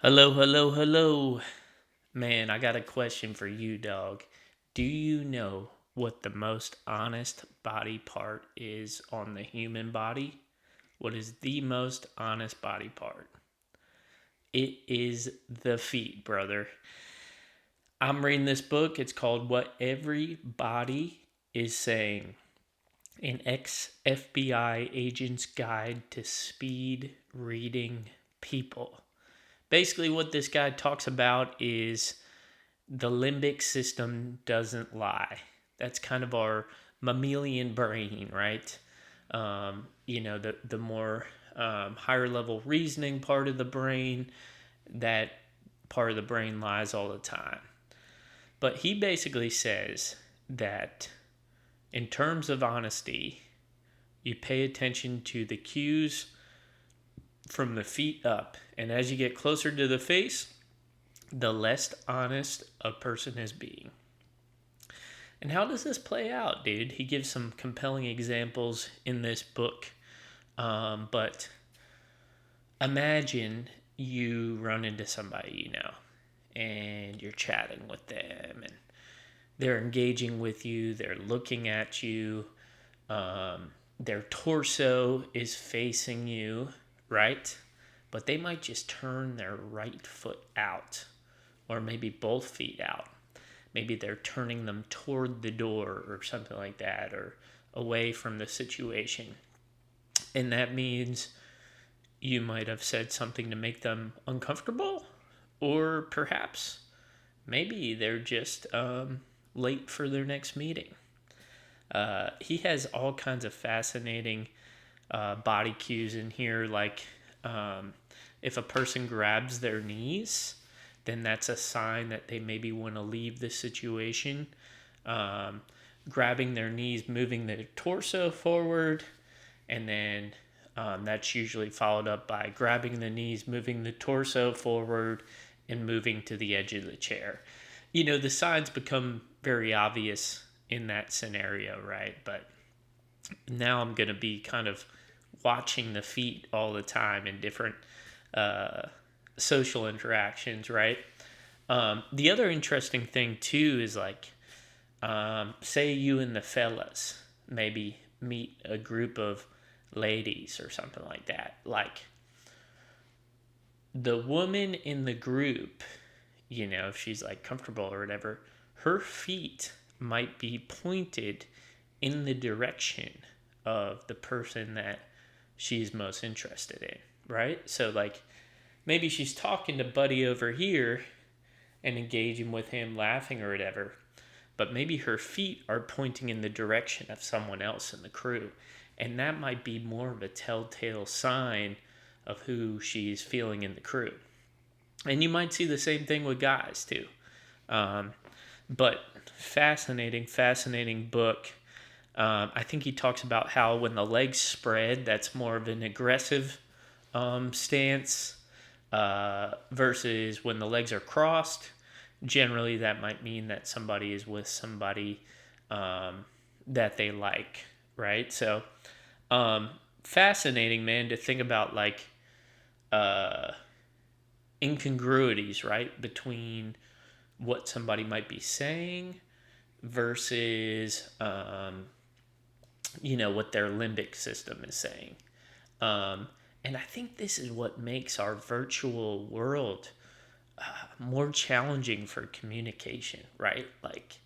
Hello, hello, hello. Man, I got a question for you, dog. Do you know what the most honest body part is on the human body? What is the most honest body part? It is the feet, brother. I'm reading this book. It's called What Every Body is Saying, an ex FBI agent's guide to speed reading people. Basically, what this guy talks about is the limbic system doesn't lie. That's kind of our mammalian brain, right? The more higher level reasoning part of the brain, that part of the brain lies all the time. But he basically says that in terms of honesty, you pay attention to the cues from the feet up. And as you get closer to the face, the less honest a person is being. And how does this play out, dude? He gives some compelling examples in this book. But imagine you run into somebody and you're chatting with them, and they're engaging with you, they're looking at you, their torso is facing you, right? But they might just turn their right foot out, or maybe both feet out. Maybe they're turning them toward the door or something like that, or away from the situation. And that means you might have said something to make them uncomfortable, or perhaps maybe they're just late for their next meeting. He has all kinds of fascinating body cues in here, like if a person grabs their knees, then that's a sign that they maybe want to leave the situation. Um, Grabbing their knees, moving their torso forward, and then that's usually followed up by grabbing the knees, moving the torso forward, and moving to the edge of the chair. The signs become very obvious in that scenario, right? But now I'm going to be kind of watching the feet all the time in different uh, social interactions, right? The other interesting thing too is like, say you and the fellas maybe meet a group of ladies or something like that. Like the woman in the group, if she's like comfortable or whatever, her feet might be pointed in the direction of the person that she's most interested in, right? So, like, maybe she's talking to Buddy over here and engaging with him, laughing or whatever, but maybe her feet are pointing in the direction of someone else in the crew. And that might be more of a telltale sign of who she's feeling in the crew. And you might see the same thing with guys too. Um, but fascinating book. I think he talks about how when the legs spread, that's more of an aggressive stance versus when the legs are crossed. Generally, that might mean that somebody is with somebody that they like, right? So, fascinating, man, to think about like uh, incongruities, right, between what somebody might be saying versus what their limbic system is saying. And I think this is what makes our virtual world more challenging for communication, right? Like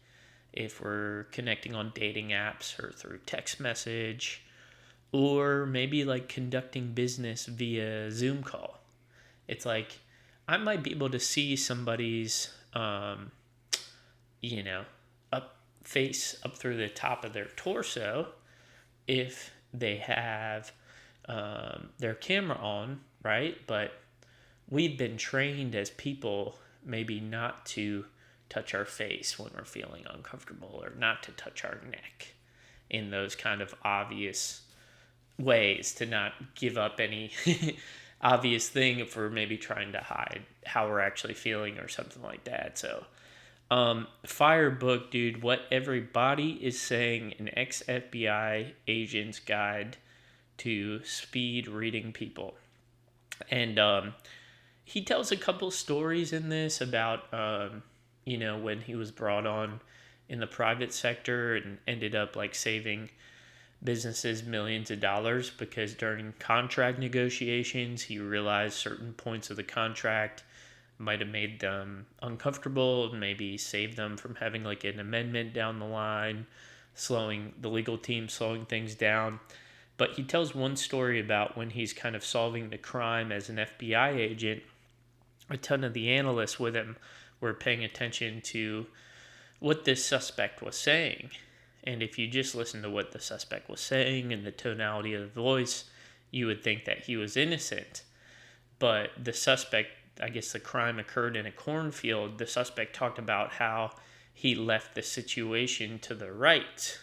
if we're connecting on dating apps or through text message, or maybe like conducting business via Zoom call. It's like I might be able to see somebody's, you know, up face up through the top of their torso if they have their camera on, right? But we've been trained as people maybe not to touch our face when we're feeling uncomfortable, or not to touch our neck in those kind of obvious ways, to not give up any obvious thing if we're maybe trying to hide how we're actually feeling or something like that. So, fire book, dude. What everybody is saying: an ex FBI agent's guide to speed reading people. And he tells a couple stories in this about, when he was brought on in the private sector and ended up like saving businesses millions of dollars because during contract negotiations, he realized certain points of the contract might have made them uncomfortable, maybe saved them from having like an amendment down the line, slowing the legal team, slowing things down. But he tells one story about when he's kind of solving the crime as an FBI agent. A ton of the analysts with him were paying attention to what this suspect was saying. And if you just listen to what the suspect was saying and the tonality of the voice, you would think that he was innocent. But the suspect, I guess the crime occurred in a cornfield. The suspect talked about how he left the situation to the right.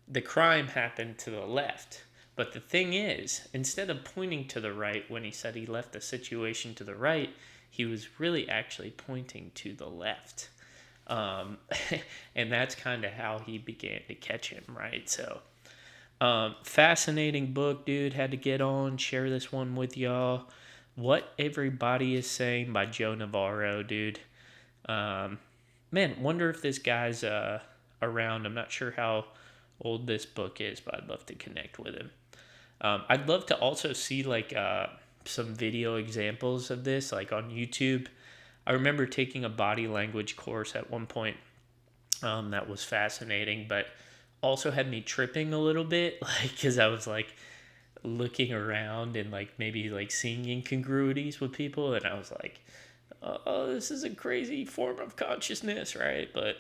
The crime happened to the left. But the thing is, instead of pointing to the right when he said he left the situation to the right, he was really actually pointing to the left. And that's kind of how he began to catch him, right? So, fascinating book, dude. Had to get on, share this one with y'all. What Everybody Is Saying by Joe Navarro, dude. Man, wonder if this guy's around. I'm not sure how old this book is, but I'd love to connect with him. I'd love to also see like some video examples of this, like on YouTube. I remember taking a body language course at one point that was fascinating, but also had me tripping a little bit, like because I was like looking around and like maybe like seeing incongruities with people, and I was like, oh, this is a crazy form of consciousness, right? But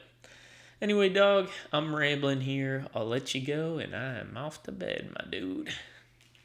anyway, dog, I'm rambling here. I'll let you go, and I am off to bed, my dude.